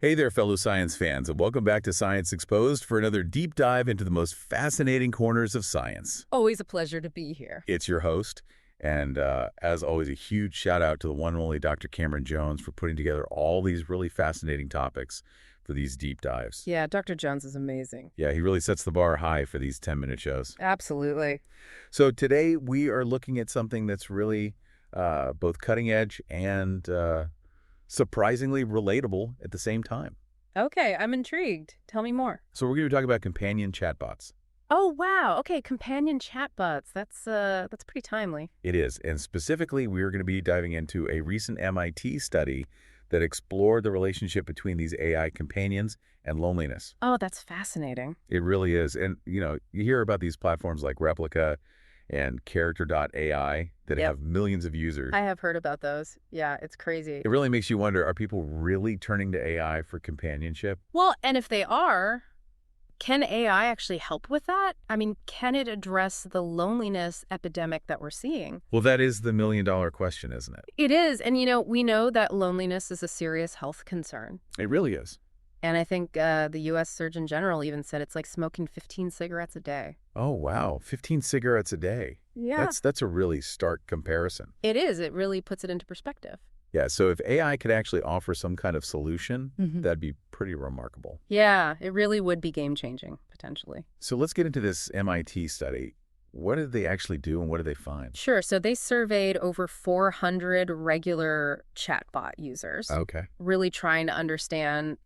Hey there, fellow science fans, and welcome back to Science Exposed for another deep dive into the most fascinating corners of science. Always a pleasure to be here. It's your host, and as always, a huge shout out to the one and only Dr. Cameron Jones for putting together all these really fascinating topics for these deep dives. Yeah, Dr. Jones is amazing. Yeah, he really sets the bar high for these 10-minute shows. Absolutely. So today we are looking at something that's really both cutting edge and surprisingly relatable at the same time. Okay, I'm intrigued. Tell me more. So we're going to be talking about companion chatbots. Oh, wow. Okay, companion chatbots. That's pretty timely. It is, and specifically we're going to be diving into a recent MIT study that explored the relationship between these AI companions and loneliness. Oh, that's fascinating. It really is. And, you hear about these platforms like Replica and Character.ai that have millions of users. I have heard about those. Yeah, it's crazy. It really makes you wonder, are people really turning to AI for companionship? Well, and if they are, can AI actually help with that? I mean, can it address the loneliness epidemic that we're seeing? Well, that is the million-dollar question, isn't it? It is. And, we know that loneliness is a serious health concern. It really is. And I think the U.S. Surgeon General even said it's like smoking 15 cigarettes a day. Oh, wow. 15 cigarettes a day. Yeah. That's a really stark comparison. It is. It really puts it into perspective. Yeah, so if AI could actually offer some kind of solution, that'd be pretty remarkable. Yeah, it really would be game-changing, potentially. So let's get into this MIT study. What did they actually do and what did they find? Sure. So they surveyed over 400 regular chatbot users. Okay. Really trying to understand,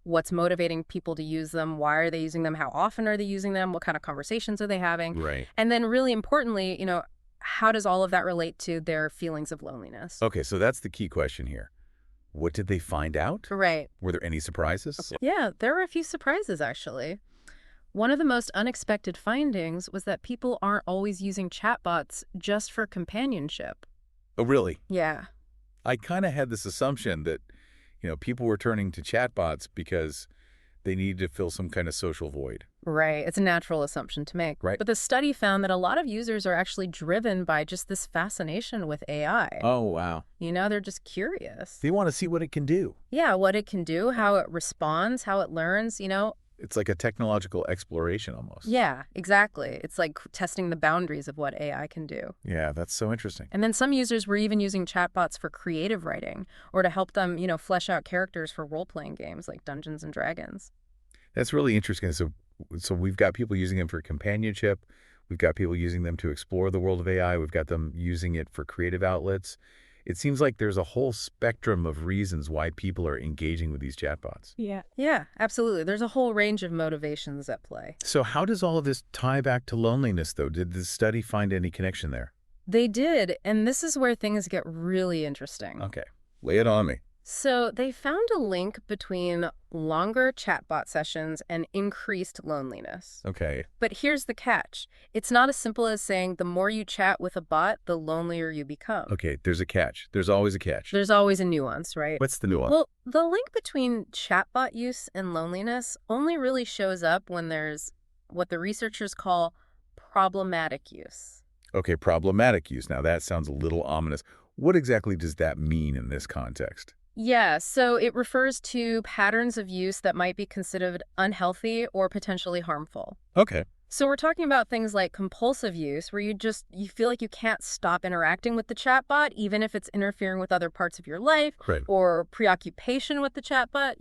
what's motivating people to use them, why are they using them, how often are they using them, what kind of conversations are they having? Right. And then really importantly, how does all of that relate to their feelings of loneliness? Okay, so that's the key question here. What did they find out? Right. Were there any surprises? Yeah, there were a few surprises, actually. One of the most unexpected findings was that people aren't always using chatbots just for companionship. Oh, really? Yeah. I kind of had this assumption that, people were turning to chatbots because they needed to fill some kind of social void. Right. It's a natural assumption to make. Right. But the study found that a lot of users are actually driven by just this fascination with AI. Oh, wow. They're just curious. They want to see what it can do. Yeah, what it can do, how it responds, how it learns, It's like a technological exploration almost. Yeah, exactly. It's like testing the boundaries of what AI can do. Yeah, that's so interesting. And then some users were even using chatbots for creative writing or to help them, flesh out characters for role-playing games like Dungeons and Dragons. That's really interesting. So we've got people using them for companionship. We've got people using them to explore the world of AI. We've got them using it for creative outlets. It seems like there's a whole spectrum of reasons why people are engaging with these chatbots. Yeah, absolutely. There's a whole range of motivations at play. So how does all of this tie back to loneliness, though? Did the study find any connection there? They did, and this is where things get really interesting. Okay, lay it on me. So they found a link between longer chatbot sessions and increased loneliness. Okay. But here's the catch. It's not as simple as saying the more you chat with a bot, the lonelier you become. Okay, there's a catch. There's always a catch. There's always a nuance, right? What's the nuance? Well, the link between chatbot use and loneliness only really shows up when there's what the researchers call problematic use. Okay, problematic use. Now that sounds a little ominous. What exactly does that mean in this context? Yeah, so it refers to patterns of use that might be considered unhealthy or potentially harmful. Okay. So we're talking about things like compulsive use, where you feel like you can't stop interacting with the chatbot, even if it's interfering with other parts of your life, Right. or preoccupation with the chatbot.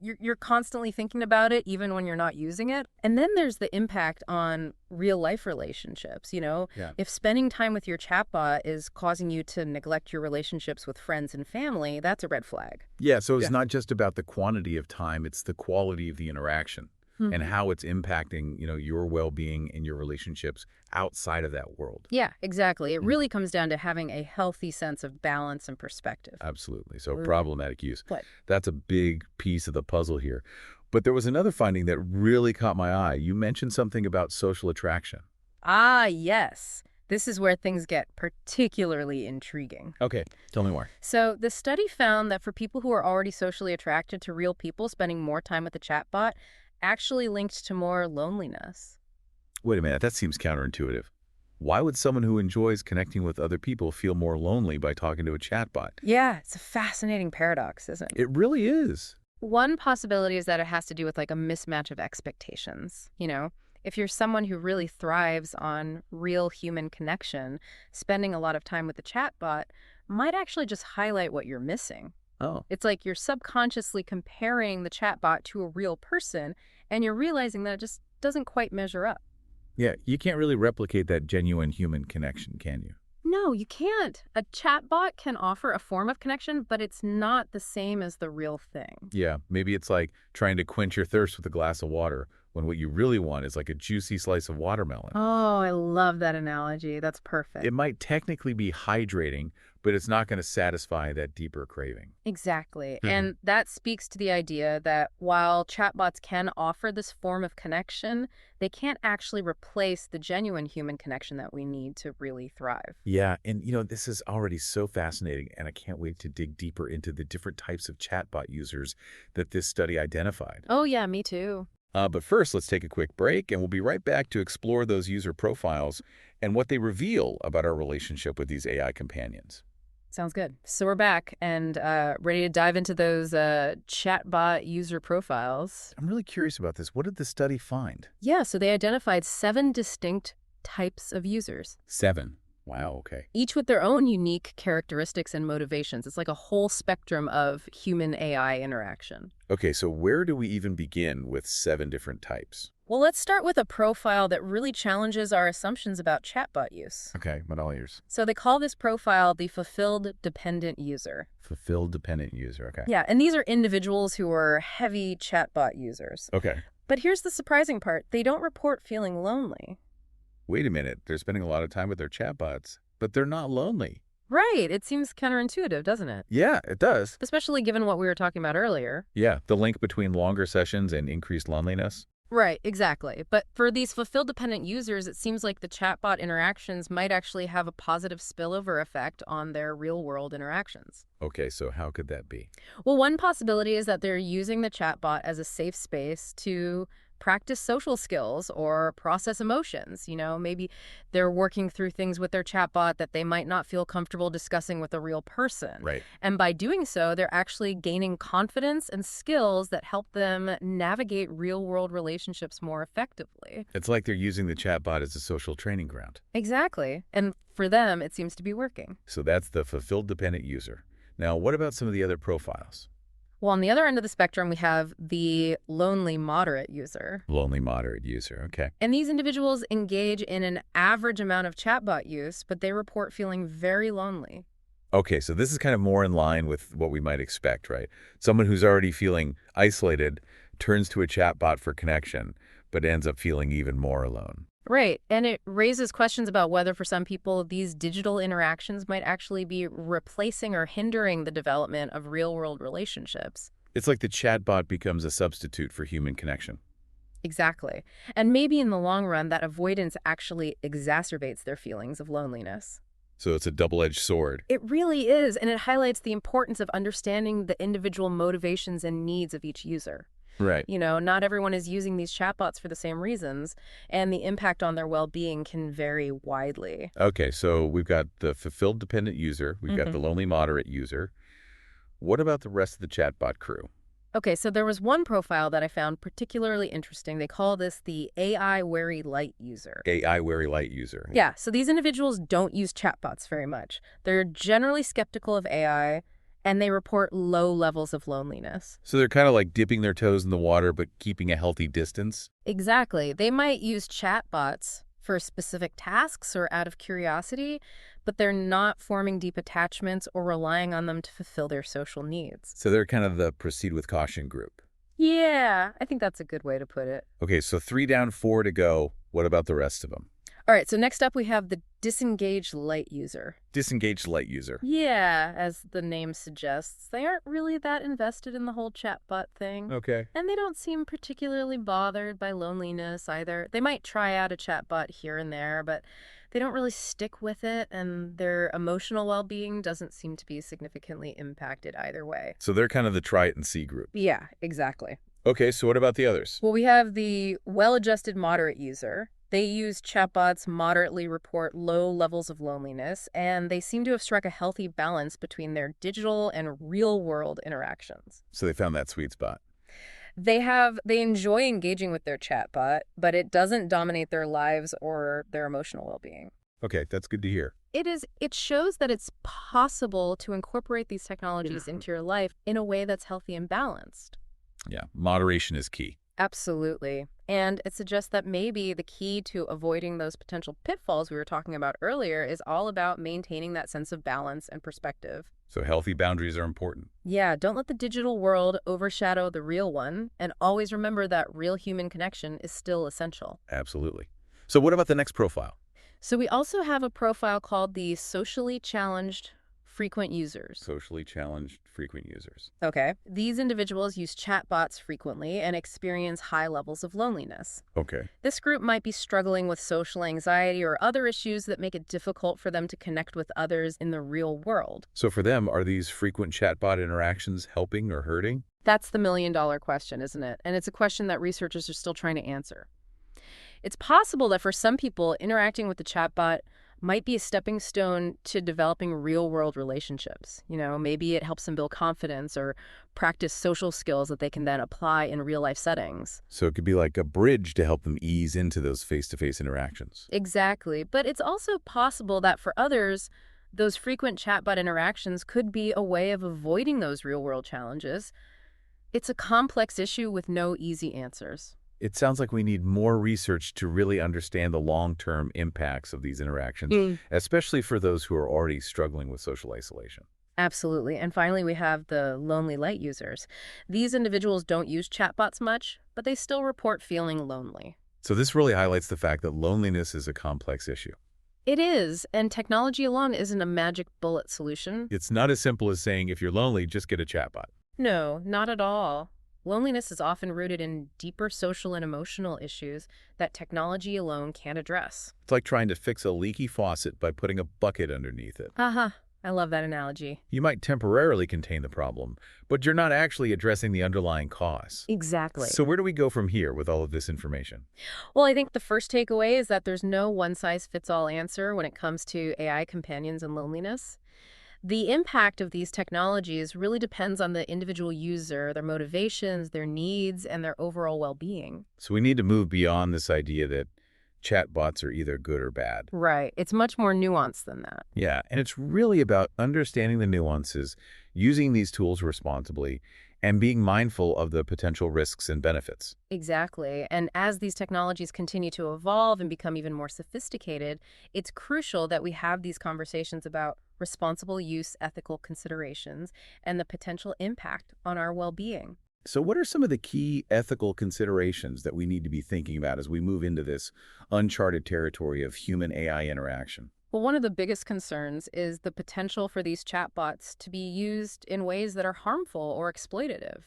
You're constantly thinking about it, even when you're not using it. And then there's the impact on real life relationships. If spending time with your chatbot is causing you to neglect your relationships with friends and family, that's a red flag. Yeah, so it's not just about the quantity of time, it's the quality of the interaction. And how it's impacting, your well-being and your relationships outside of that world. Yeah, exactly. It really comes down to having a healthy sense of balance and perspective. Absolutely. So problematic use. What? That's a big piece of the puzzle here. But there was another finding that really caught my eye. You mentioned something about social attraction. Ah, yes. This is where things get particularly intriguing. Okay, tell me more. So the study found that for people who are already socially attracted to real people, spending more time with the chatbot actually linked to more loneliness. Wait a minute, that seems counterintuitive. Why would someone who enjoys connecting with other people feel more lonely by talking to a chatbot? Yeah, it's a fascinating paradox, isn't it? It really is. One possibility is that it has to do with like a mismatch of expectations. If you're someone who really thrives on real human connection, spending a lot of time with the chatbot might actually just highlight what you're missing. Oh. It's like you're subconsciously comparing the chatbot to a real person, and you're realizing that it just doesn't quite measure up. Yeah, you can't really replicate that genuine human connection, can you? No, you can't. A chatbot can offer a form of connection, but it's not the same as the real thing. Yeah, maybe it's like trying to quench your thirst with a glass of water when what you really want is like a juicy slice of watermelon. Oh, I love that analogy. That's perfect. It might technically be hydrating, but it's not going to satisfy that deeper craving. Exactly. Mhm. And that speaks to the idea that while chatbots can offer this form of connection, they can't actually replace the genuine human connection that we need to really thrive. Yeah, and this is already so fascinating, and I can't wait to dig deeper into the different types of chatbot users that this study identified. Oh, yeah, me too. But first, let's take a quick break, and we'll be right back to explore those user profiles and what they reveal about our relationship with these AI companions. Sounds good. So we're back and ready to dive into those chatbot user profiles. I'm really curious about this. What did the study find? Yeah, so they identified 7 distinct types of users, 7. Wow, okay. each with their own unique characteristics and motivations. It's like a whole spectrum of human-AI interaction. Okay, so where do we even begin with 7 different types? Well, let's start with a profile that really challenges our assumptions about chatbot use. Okay, I'm all ears. So they call this profile the fulfilled dependent user. Fulfilled dependent user, okay. Yeah, and these are individuals who are heavy chatbot users. Okay. But here's the surprising part. They don't report feeling lonely. Wait a minute, they're spending a lot of time with their chatbots, but they're not lonely. Right. It seems counterintuitive, doesn't it? Yeah, it does. Especially given what we were talking about earlier. Yeah, the link between longer sessions and increased loneliness. Right, exactly. But for these fulfilled dependent users, it seems like the chatbot interactions might actually have a positive spillover effect on their real-world interactions. Okay, so how could that be? Well, one possibility is that they're using the chatbot as a safe space to practice social skills or process emotions. Maybe they're working through things with their chatbot that they might not feel comfortable discussing with a real person. Right. And by doing so, they're actually gaining confidence and skills that help them navigate real-world relationships more effectively. It's like they're using the chatbot as a social training ground. Exactly. And for them, it seems to be working. So that's the fulfilled dependent user. Now, what about some of the other profiles? Well, on the other end of the spectrum, we have the lonely moderate user. Lonely moderate user, okay. And these individuals engage in an average amount of chatbot use, but they report feeling very lonely. Okay, so this is kind of more in line with what we might expect, right? Someone who's already feeling isolated turns to a chatbot for connection, but ends up feeling even more alone. Right. And it raises questions about whether for some people these digital interactions might actually be replacing or hindering the development of real-world relationships. It's like the chatbot becomes a substitute for human connection. Exactly. And maybe in the long run, that avoidance actually exacerbates their feelings of loneliness. So it's a double-edged sword. It really is, and it highlights the importance of understanding the individual motivations and needs of each user. Right. Not everyone is using these chatbots for the same reasons, and the impact on their well-being can vary widely. Okay, so we've got the fulfilled dependent user. We've got the lonely moderate user. What about the rest of the chatbot crew? Okay, so there was one profile that I found particularly interesting. They call this the AI wary light user. AI wary light user. Yeah, so these individuals don't use chatbots very much. They're generally skeptical of AI, and they report low levels of loneliness. So they're kind of like dipping their toes in the water, but keeping a healthy distance? Exactly. They might use chatbots for specific tasks or out of curiosity, but they're not forming deep attachments or relying on them to fulfill their social needs. So they're kind of the proceed with caution group. Yeah, I think that's a good way to put it. Okay, so 3 down, 4 to go. What about the rest of them? All right, so next up we have the disengaged light user. Disengaged light user. Yeah, as the name suggests, they aren't really that invested in the whole chatbot thing. Okay. And they don't seem particularly bothered by loneliness either. They might try out a chatbot here and there, but they don't really stick with it, and their emotional well-being doesn't seem to be significantly impacted either way. So they're kind of the try it and see group. Yeah, exactly. Okay, so what about the others? Well, we have the well-adjusted moderate user. They use chatbots moderately report low levels of loneliness, and they seem to have struck a healthy balance between their digital and real-world interactions. So they found that sweet spot. They enjoy engaging with their chatbot, but it doesn't dominate their lives or their emotional well-being. Okay, that's good to hear. It shows that it's possible to incorporate these technologies into your life in a way that's healthy and balanced. Yeah, moderation is key. Absolutely. And it suggests that maybe the key to avoiding those potential pitfalls we were talking about earlier is all about maintaining that sense of balance and perspective. So healthy boundaries are important. Yeah, don't let the digital world overshadow the real one, and always remember that real human connection is still essential. Absolutely. So what about the next profile? So we also have a profile called the socially challenged frequent users. Socially challenged frequent users. Okay. These individuals use chatbots frequently and experience high levels of loneliness. Okay. This group might be struggling with social anxiety or other issues that make it difficult for them to connect with others in the real world. So for them, are these frequent chatbot interactions helping or hurting? That's the million-dollar question, isn't it? And it's a question that researchers are still trying to answer. It's possible that for some people, interacting with the chatbot might be a stepping stone to developing real-world relationships. Maybe it helps them build confidence or practice social skills that they can then apply in real-life settings. So it could be like a bridge to help them ease into those face-to-face interactions. Exactly. But it's also possible that for others, those frequent chatbot interactions could be a way of avoiding those real-world challenges. It's a complex issue with no easy answers. It sounds like we need more research to really understand the long-term impacts of these interactions, especially for those who are already struggling with social isolation. Absolutely. And finally, we have the lonely light users. These individuals don't use chatbots much, but they still report feeling lonely. So this really highlights the fact that loneliness is a complex issue. It is, and technology alone isn't a magic bullet solution. It's not as simple as saying, if you're lonely, just get a chatbot. No, not at all. Loneliness is often rooted in deeper social and emotional issues that technology alone can't address. It's like trying to fix a leaky faucet by putting a bucket underneath it. Aha, I love that analogy. You might temporarily contain the problem, but you're not actually addressing the underlying cause. Exactly. So where do we go from here with all of this information? Well, I think the first takeaway is that there's no one-size-fits-all answer when it comes to AI companions and loneliness. The impact of these technologies really depends on the individual user, their motivations, their needs, and their overall well-being. So we need to move beyond this idea that chatbots are either good or bad. Right. It's much more nuanced than that. Yeah, and it's really about understanding the nuances, using these tools responsibly, and being mindful of the potential risks and benefits. Exactly. And as these technologies continue to evolve and become even more sophisticated, it's crucial that we have these conversations about responsible use, ethical considerations, and the potential impact on our well-being. So what are some of the key ethical considerations that we need to be thinking about as we move into this uncharted territory of human-AI interaction? Well, one of the biggest concerns is the potential for these chatbots to be used in ways that are harmful or exploitative.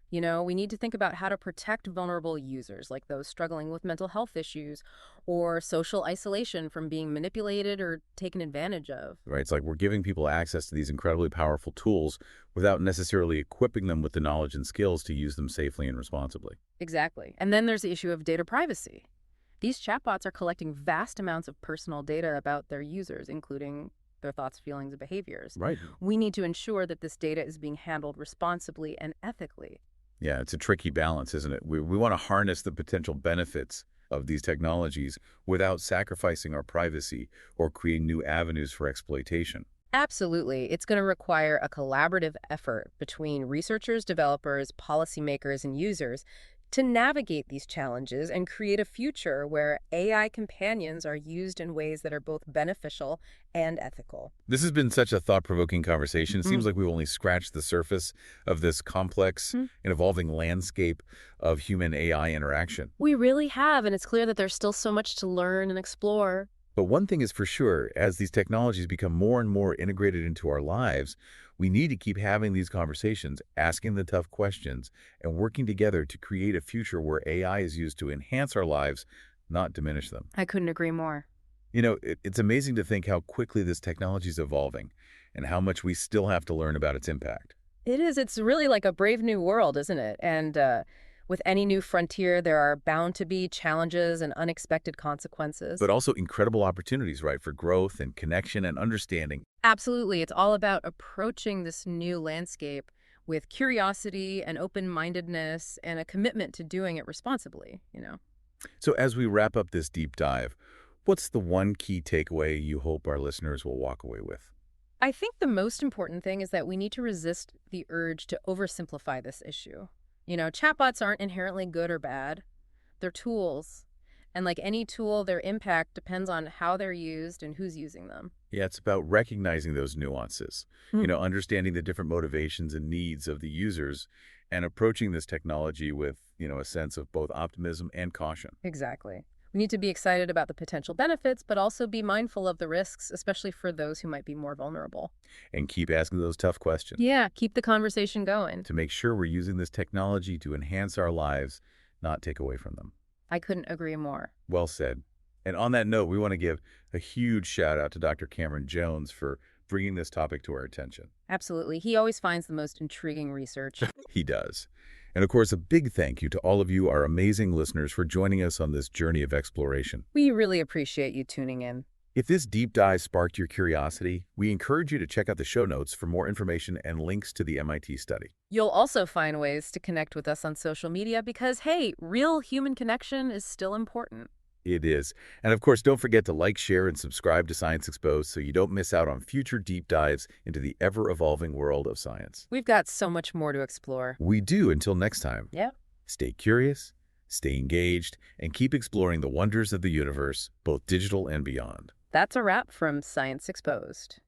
We need to think about how to protect vulnerable users, like those struggling with mental health issues or social isolation from being manipulated or taken advantage of. Right? It's like we're giving people access to these incredibly powerful tools without necessarily equipping them with the knowledge and skills to use them safely and responsibly. Exactly. And then there's the issue of data privacy. These chatbots are collecting vast amounts of personal data about their users, including their thoughts, feelings, and behaviors. Right. We need to ensure that this data is being handled responsibly and ethically. Yeah, it's a tricky balance, isn't it? We want to harness the potential benefits of these technologies without sacrificing our privacy or creating new avenues for exploitation. Absolutely. It's going to require a collaborative effort between researchers, developers, policymakers, and users to navigate these challenges and create a future where AI companions are used in ways that are both beneficial and ethical. This has been such a thought-provoking conversation. It seems like we've only scratched the surface of this complex and evolving landscape of human-AI interaction. We really have, and it's clear that there's still so much to learn and explore. But one thing is for sure, as these technologies become more and more integrated into our lives, we need to keep having these conversations, asking the tough questions, and working together to create a future where AI is used to enhance our lives, not diminish them. I couldn't agree more. It's amazing to think how quickly this technology is evolving and how much we still have to learn about its impact. It is. It's really like a brave new world, isn't it? And With any new frontier, there are bound to be challenges and unexpected consequences. But also incredible opportunities, right, for growth and connection and understanding. Absolutely. It's all about approaching this new landscape with curiosity and open-mindedness and a commitment to doing it responsibly. So as we wrap up this deep dive, what's the one key takeaway you hope our listeners will walk away with? I think the most important thing is that we need to resist the urge to oversimplify this issue. Chatbots aren't inherently good or bad. They're tools. And like any tool, their impact depends on how they're used and who's using them. Yeah, it's about recognizing those nuances, Hmm. understanding the different motivations and needs of the users and approaching this technology with, a sense of both optimism and caution. Exactly. We need to be excited about the potential benefits, but also be mindful of the risks, especially for those who might be more vulnerable. And keep asking those tough questions Yeah, keep the conversation going. to make sure we're using this technology to enhance our lives, not take away from them. I couldn't agree more. Well said. And on that note, we want to give a huge shout out to Dr. Cameron Jones for bringing this topic to our attention. Absolutely. He always finds the most intriguing research. He does. And of course, a big thank you to all of you, our amazing listeners, for joining us on this journey of exploration. We really appreciate you tuning in. If this deep dive sparked your curiosity, we encourage you to check out the show notes for more information and links to the MIT study. You'll also find ways to connect with us on social media because, hey, real human connection is still important. It is. And of course, don't forget to like, share, and subscribe to Science Exposed so you don't miss out on future deep dives into the ever-evolving world of science. We've got so much more to explore. We do. Until next time. Yeah. Stay curious, stay engaged, and keep exploring the wonders of the universe, both digital and beyond. That's a wrap from Science Exposed.